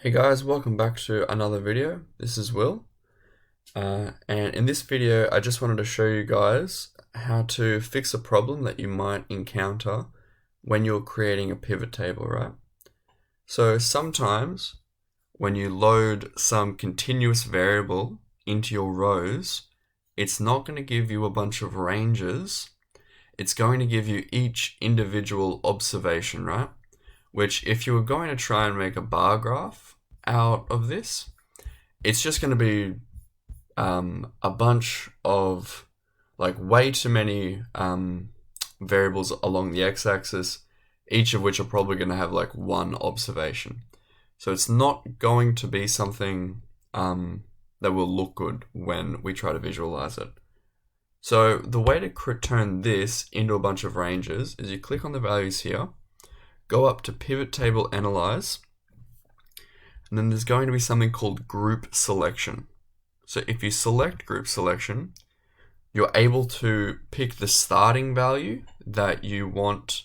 Hey guys, welcome back to another video. This is Will, and in this video I just wanted to show you guys how to fix a problem that you might encounter when you're creating a pivot table, right? So sometimes when you load some continuous variable into your rows, it's not going to give you a bunch of ranges. It's going to give you each individual observation, right? Which if you were going to try and make a bar graph out of this, it's just going to be a bunch of way too many variables along the x-axis, each of which are probably going to have like one observation. So it's not going to be something that will look good when we try to visualize it. So the way to turn this into a bunch of ranges is you click on the values here, go up to Pivot Table Analyze, and then there's going to be something called Group Selection. So if you select Group Selection, you're able to pick the starting value that you want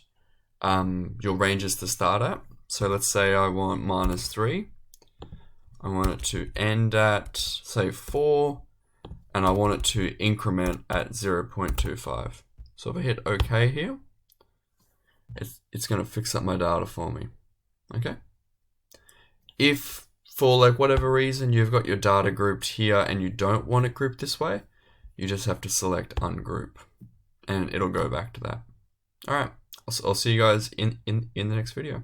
your ranges to start at. So let's say I want -3. I want it to end at, say, 4, and I want it to increment at 0.25. So if I hit OK here, it's going to fix up my data for me. Okay. If for whatever reason you've got your data grouped here and you don't want it grouped this way, you just have to select ungroup and it'll go back to that. All right. I'll see you guys in the next video.